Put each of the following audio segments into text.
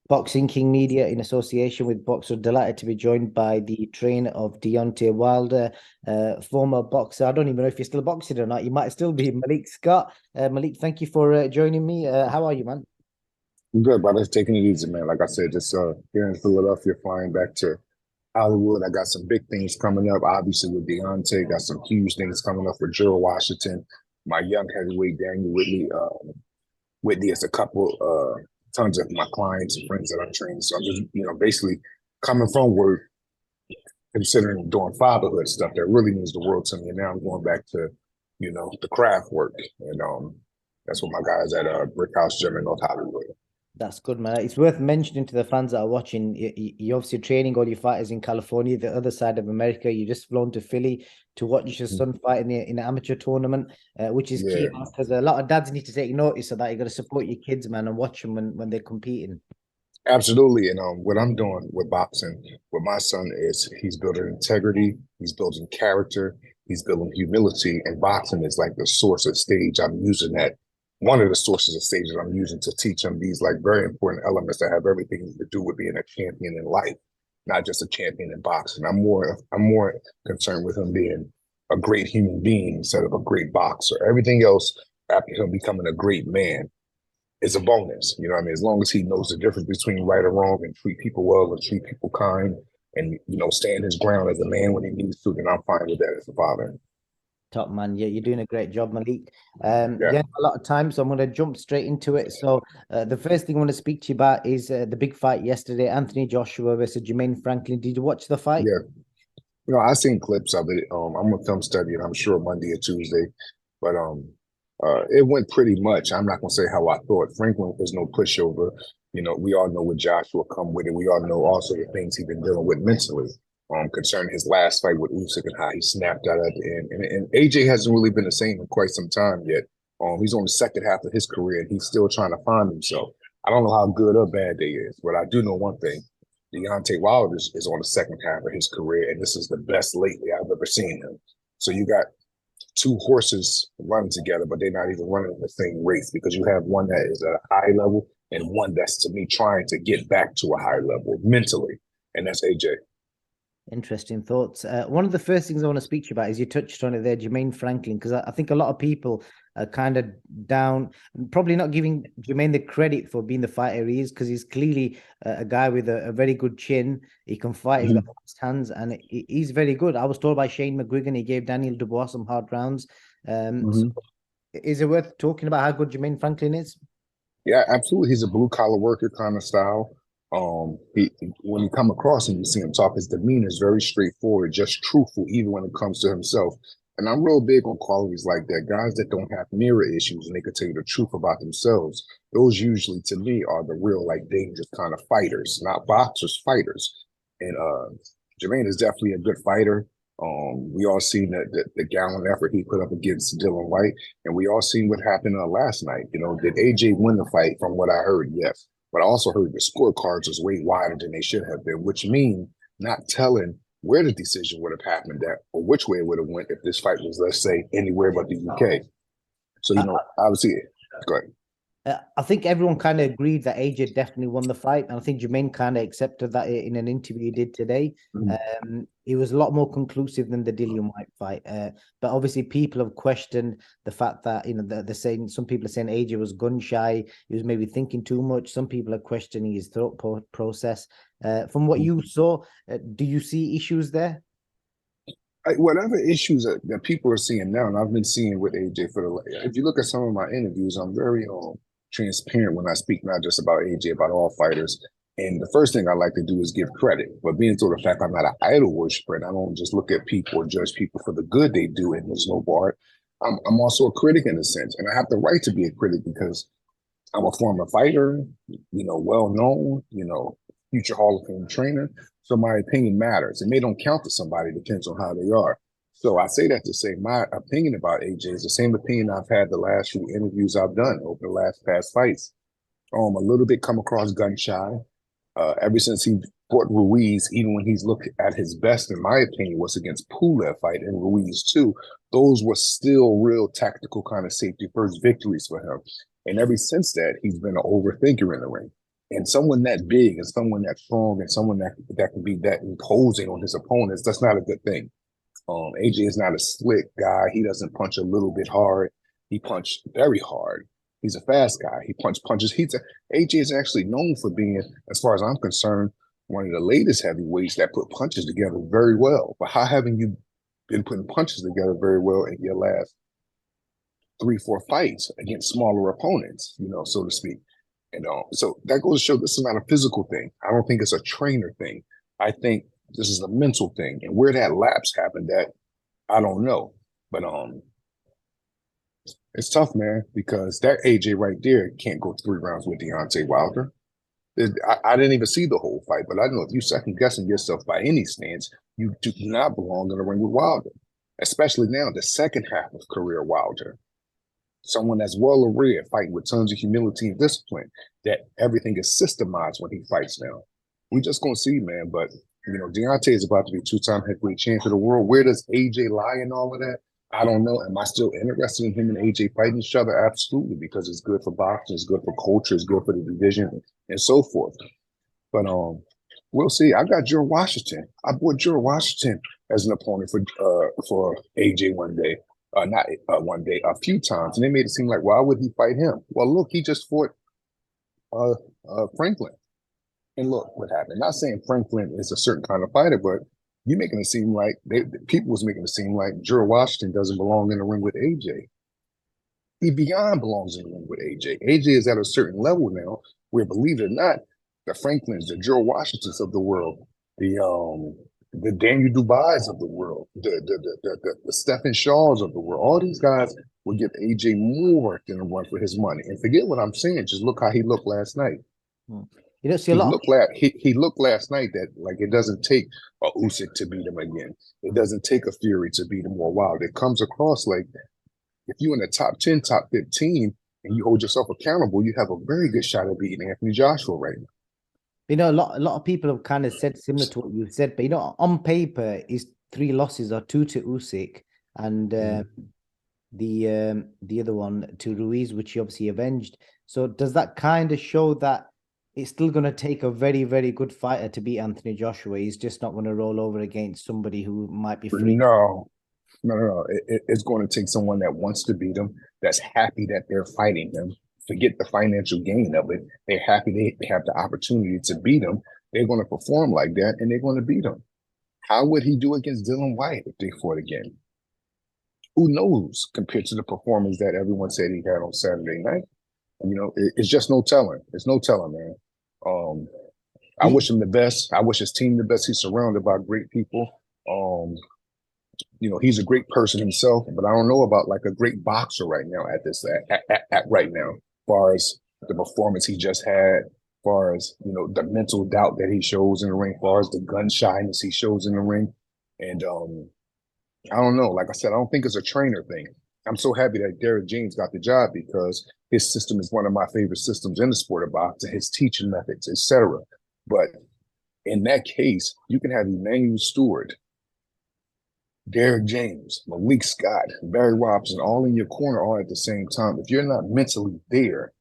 Boxing King Media in association with Boxer. Delighted to be joined by the trainer of Deontay Wilder, former boxer. I don't even know if you're still boxing or not. You might still be, Malik Scott. Malik, thank you for joining me. How are you, man? I'm good, brother. Taking it easy, man. Like I said, just here in Philadelphia, flying back to Hollywood. I got some big things coming up. Obviously, with Deontay, got some huge things coming up for Gerald Washington, my young heavyweight Daniel Whitley. Whitney is a couple, tons of my clients and friends that I'm training. So I'm just, basically coming from work, considering doing fatherhood stuff that really means the world to me. And now I'm going back to, the craft work, and that's what my guys at Brick House Gym in North Hollywood. That's good, man. It's worth mentioning to the fans that are watching. You're obviously training all your fighters in California, the other side of America. You just flown to Philly to watch your son fight in the amateur tournament, which is key Yeah, because a lot of dads need to take notice of that. You got to support your kids, man, and watch them when they're competing. absolutely. And what I'm doing with boxing with my son is he's building integrity, he's building character, he's building humility. And boxing is like the source of stage. I'm using that. One of the sources of stage that I'm using to teach him these like very important elements that have everything to do with being a champion in life, not just a champion in boxing. I'm more concerned with him being a great human being instead of a great boxer. Everything else after him becoming a great man is a bonus. You know what I mean? As long as he knows the difference between right or wrong and treat people well and treat people kind and, stand his ground as a man when he needs to, then I'm fine with that as a father. Top man, yeah, you're doing a great job, Malik. Yeah. Yeah, a lot of time, so I'm going to jump straight into it. So, the first thing I want to speak to you about is the big fight yesterday, Anthony Joshua versus Jermaine Franklin. Did you watch the fight? Yeah. I seen clips of it. I'm a film study and I'm sure Monday or Tuesday, but it went pretty much. I'm not gonna say how I thought. Franklin was no pushover. We all know what Joshua come with it. We all know also the things he's been dealing with mentally. Concerning his last fight with Usyk and how he snapped out at the end. And AJ hasn't really been the same in quite some time yet. He's on the second half of his career and he's still trying to find himself. I don't know how good or bad they is, but I do know one thing. Deontay Wilder is on the second half of his career, and this is the best lately I've ever seen him. So you got two horses running together, but they're not even running in the same race because you have one that is at a high level and one that's to me trying to get back to a high level mentally, and that's AJ. Interesting thoughts. One of the first things I want to speak to you about is you touched on it there, Jermaine Franklin, because I think a lot of people are kind of down, probably not giving Jermaine the credit for being the fighter he is, because he's clearly a guy with a very good chin. He can fight, he's got fast hands, and he's very good. I was told by Shane McGuigan he gave Daniel Dubois some hard rounds. So Mm-hmm. is it worth talking about how good Jermaine Franklin is? Yeah, absolutely. He's a blue collar worker kind of style. He when you come across him, you see him talk. His demeanor is very straightforward, just truthful, even when it comes to himself. And I'm real big on qualities like that. Guys that don't have mirror issues and they can tell you the truth about themselves. Those usually, to me, are the real like dangerous kind of fighters, not boxers, fighters. And Jermaine is definitely a good fighter. We all seen the gallant effort he put up against Dylan White, and we all seen what happened last night. Did AJ win the fight? From what I heard, yes, but I also heard the scorecards was way wider than they should have been, which means not telling where the decision would have happened at or which way it would have went if this fight was, let's say, anywhere but the UK. So obviously, go ahead. I think everyone kind of agreed that AJ definitely won the fight, and I think Jermaine kind of accepted that in an interview he did today. It was a lot more conclusive than the Dillian White fight, but obviously people have questioned the fact that they're saying some people are saying AJ was gun shy, he was maybe thinking too much. Some people are questioning his thought process. From what you saw, do you see issues there? Whatever issues that people are seeing now, and I've been seeing with AJ for the. If you look at some of my interviews, I'm very transparent when I speak, not just about AJ, about all fighters. And the first thing I like to do is give credit. But being to the fact I'm not an idol worshiper, and I don't just look at people or judge people for the good they do in this noble art. I'm also a critic in a sense, and I have the right to be a critic because I'm a former fighter, well known, future Hall of Fame trainer. So my opinion matters. It may don't count to somebody, depends on how they are. So I say that to say my opinion about AJ is the same opinion I've had the last few interviews I've done over the last past fights. A little bit come across gun shy. Ever since he fought Ruiz, even when he's looked at his best, in my opinion, was against Pulev fight and Ruiz too. Those were still real tactical kind of safety first victories for him. And ever since that, he's been an overthinker in the ring. And someone that big and someone that strong and someone that can be that imposing on his opponents, that's not a good thing. AJ is not a slick guy. He doesn't punch a little bit hard. He punched very hard. He's a fast guy. He punches. AJ is actually known for being, as far as I'm concerned, one of the latest heavyweights that put punches together very well. But how haven't you been putting punches together very well in your last 3-4 fights against smaller opponents, so to speak? And so that goes to show this is not a physical thing. I don't think it's a trainer thing. I think this is a mental thing. And where that lapse happened at, I don't know. But it's tough, man, because that AJ right there can't go 3 rounds with Deontay Wilder. I didn't even see the whole fight, but I know if you second guessing yourself by any stance, you do not belong in the ring with Wilder, especially now, the second half of career Wilder. Someone that's well-read, fighting with tons of humility and discipline, that everything is systemized when he fights now. We just gonna see, man. But Deontay is about to be 2-time heavyweight champion of the world. Where does AJ lie in all of that? I don't know. Am I still interested in him and AJ fighting each other? Absolutely, because it's good for boxing, it's good for culture, it's good for the division, and so forth. But we'll see. I got George Washington. I bought George Washington as an opponent for AJ one day. Not one day, a few times, and they made it seem like, why would he fight him? Well, look, he just fought Franklin, and look what happened. Not saying Franklin is a certain kind of fighter, but you making it seem like people was making it seem like George Washington doesn't belong in the ring with AJ. He beyond belongs in the ring with AJ. AJ is at a certain level now where, believe it or not, the Franklins, the George Washingtons of the world, the Daniel Dubais of the world, the Stephen Shaws of the world, all these guys will give AJ more than a run for his money. And forget what I'm saying. Just look how he looked last night. You don't see a lot. He looked last night that like it doesn't take a Usyk to beat him again. It doesn't take a Fury to beat him or Wilder. It comes across like if you're in the top 10, top 15, and you hold yourself accountable, you have a very good shot at beating Anthony Joshua right now. A lot of people have kind of said similar to what you've said, but on paper, his 3 losses are 2 to Usyk and the other one to Ruiz, which he obviously avenged. So does that kind of show that it's still going to take a very, very good fighter to beat Anthony Joshua? He's just not going to roll over against somebody who might be free. No. It's going to take someone that wants to beat him, that's happy that they're fighting him. Forget the financial gain of it. They're happy they have the opportunity to beat him. They're going to perform like that, and they're going to beat him. How would he do against Dillian Whyte if they fought again? Who knows compared to the performance that everyone said he had on Saturday night? It's just no telling. It's no telling, man. I wish him the best. I wish his team the best. He's surrounded by great people. He's a great person himself, but I don't know about like a great boxer right now at right now, as far as the performance he just had, as far as, the mental doubt that he shows in the ring, as far as the gun shyness he shows in the ring. And I don't know. Like I said, I don't think it's a trainer thing. I'm so happy that Derek James got the job because his system is one of my favorite systems in the sport of boxing, his teaching methods, etc. But in that case, you can have Emmanuel Stewart, Derek James, Malik Scott, Barry Robinson, all in your corner all at the same time. If you're not mentally there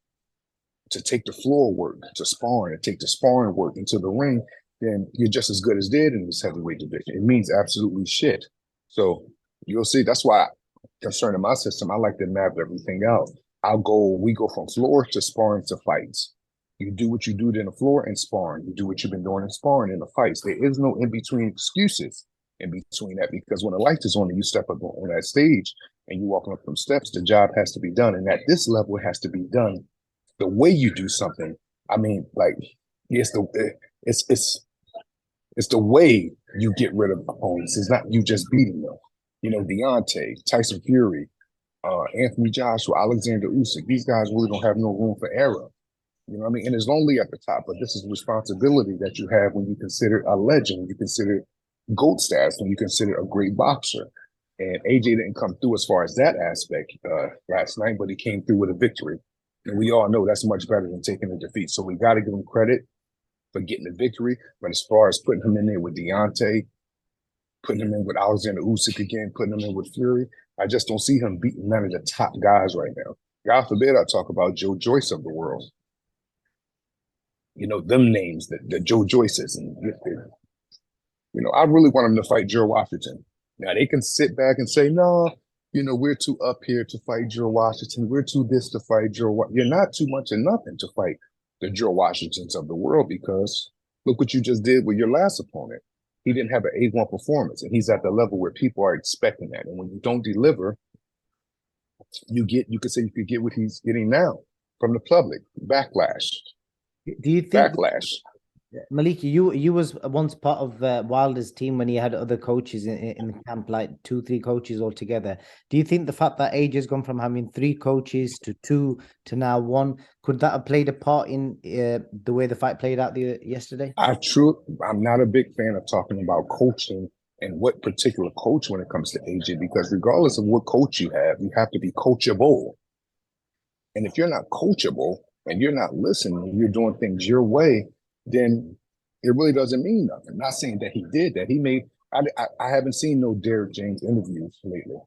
to take the floor work, to spar and take the sparring work into the ring, then you're just as good as dead in this heavyweight division. It means absolutely shit. So you'll see. That's why, concerning my system, I like to map everything out. We go from floor to sparring to fights. You do what you do in the floor and sparring. You do what you've been doing in sparring in the fights. There is no in-between excuses in between that, because when the light is on and you step up on that stage and you walking up them steps, the job has to be done. And at this level, it has to be done the way you do something. I mean, like, it's the way you get rid of opponents. It's not you just beating them. Deontay, Tyson Fury, Anthony Joshua, Alexander Usyk, these guys really don't have no room for error. You know what I mean? And it's lonely at the top, but this is the responsibility that you have when you consider a legend, when you consider GOAT status, when you consider a great boxer. And AJ didn't come through as far as that aspect last night, but he came through with a victory. And we all know that's much better than taking a defeat. So we got to give him credit for getting the victory. But as far as putting him in there with Deontay, putting him in with Alexander Usyk again, putting him in with Fury, I just don't see him beating none of the top guys right now. God forbid I talk about Joe Joyce of the world. them names, the Joe Joyces, and I really want him to fight Joe Washington. Now they can sit back and say, no, we're too up here to fight Joe Washington. We're too this to fight You're not too much of nothing to fight the Joe Washingtons of the world, because look what you just did with your last opponent. He didn't have an A1 performance, and he's at the level where people are expecting that. And when you don't deliver, you could get what he's getting now from the public. Backlash. Do you think backlash? Malik, you was once part of Wilder's team when he had other coaches in the camp, like 2-3 coaches altogether. Do you think the fact that AJ has gone from having 3 coaches to 2 to now 1, could that have played a part in the way the fight played out yesterday? I'm not a big fan of talking about coaching and what particular coach when it comes to AJ, because regardless of what coach you have to be coachable. And if you're not coachable and you're not listening, you're doing things your way, then it really doesn't mean nothing. I'm not saying that he did that. I haven't seen no Derek James interviews lately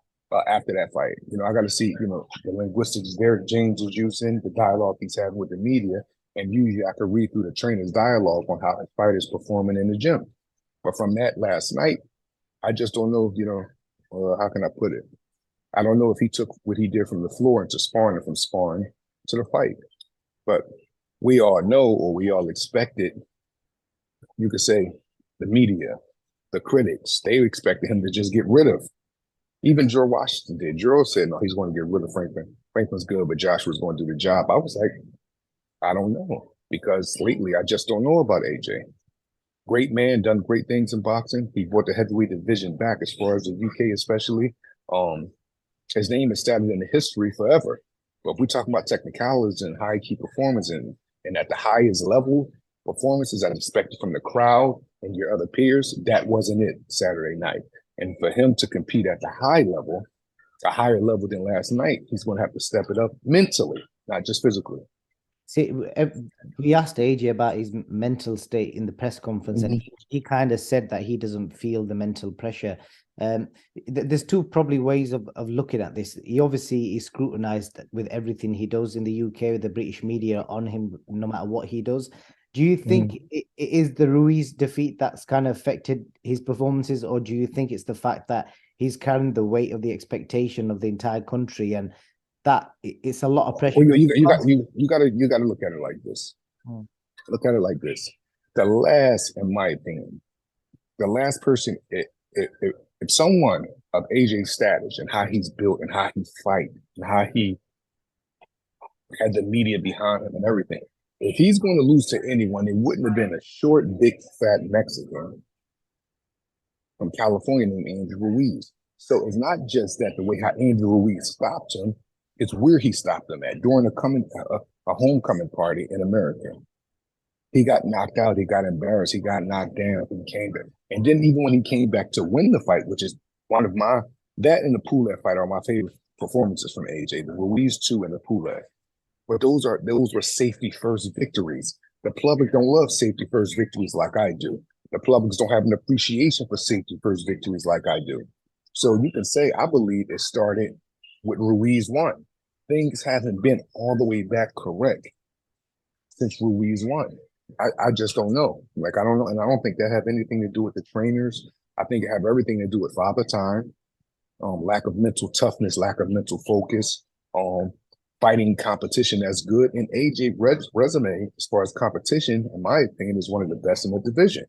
after that fight. I got to see, the linguistics Derek James is using, the dialogue he's having with the media, and usually I could read through the trainer's dialogue on how his fight is performing in the gym. But from that last night, I just don't know, how can I put it? I don't know if he took what he did from the floor into sparring and from sparring to the fight. But we all know, or we all expected, you could say, the media, the critics, they expected him to just get rid of. Even Joe Washington did. Joe said, no, he's going to get rid of Franklin. Franklin's good, but Joshua's going to do the job. I was like, I don't know, because lately I just don't know about AJ. Great man, done great things in boxing. He brought the heavyweight division back as far as the UK especially. His name is stabbed in the history forever. But if we're talking about technicalities and high key performance and at the highest level performances that are expected from the crowd and your other peers, that wasn't it Saturday night. And for him to compete at the high level, a higher level than last night, he's going to have to step it up mentally, not just physically. See, we asked AJ about his mental state in the press conference, and he kind of said that he doesn't feel the mental pressure. There's 2 probably ways of looking at this. He obviously is scrutinized with everything he does in the UK, with the British media on him, no matter what he does. Do you think it is the Ruiz defeat that's kind of affected his performances, or do you think it's the fact that he's carrying the weight of the expectation of the entire country, and that it's a lot of pressure? Well, you got to look at it like this. Look at it like this. In my opinion, the last person, if someone of AJ's status and how he's built and how he fight and how he had the media behind him and everything, if he's going to lose to anyone, it wouldn't have been a short, big, fat Mexican from California named Andrew Ruiz. So it's not just that the way how Andrew Ruiz stopped him, it's where he stopped him at during a homecoming party in America. He got knocked out. He got embarrassed. He got knocked down. He came back. And then even when he came back to win the fight, which is one of that and the Pulev fight are my favorite performances from AJ, the Ruiz 2 and the Pulev. But those were safety first victories. The public don't love safety first victories like I do. The public don't have an appreciation for safety first victories like I do. So you can say, I believe it started with Ruiz 1. Things haven't been all the way back correct since Ruiz 1. I just don't know. Like, I don't know. And I don't think that have anything to do with the trainers. I think it have everything to do with Father Time, lack of mental toughness, lack of mental focus, fighting competition that's good. And AJ resume, as far as competition, in my opinion, is one of the best in the division.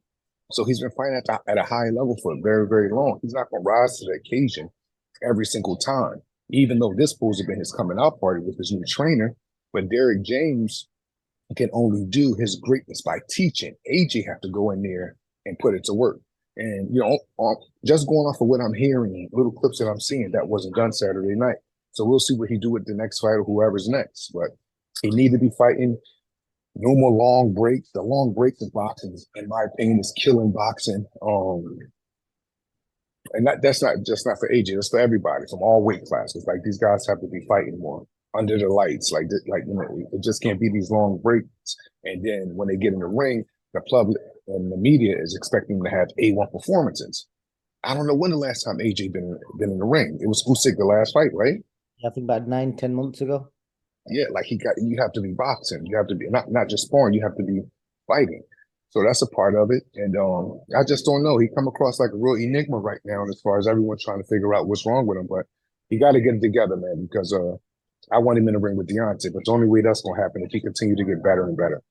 So he's been fighting at a high level for very, very long. He's not going to rise to the occasion every single time, even though this supposed to have been his coming out party with his new trainer. But Derek James can only do his greatness by teaching. AJ have to go in there and put it to work. And, just going off of what I'm hearing, little clips that I'm seeing, that wasn't done Saturday night. So we'll see what he do with the next fight or whoever's next. But he need to be fighting. No more long breaks. The long breaks in boxing, in my opinion, is killing boxing. And that's not just not for AJ. That's for everybody from all weight classes. Like, these guys have to be fighting more under the lights. It just can't be these long breaks. And then when they get in the ring, the public and the media is expecting them to have A1 performances. I don't know when the last time AJ been in the ring. It was Usyk the last fight, right? I think about 9-10 months ago. Yeah, like you have to be boxing. You have to be not just sparring. You have to be fighting. So that's a part of it. And I just don't know. He come across like a real enigma right now as far as everyone trying to figure out what's wrong with him. But he got to get it together, man, because I want him in the ring with Deontay. But the only way that's going to happen if he continue to get better and better.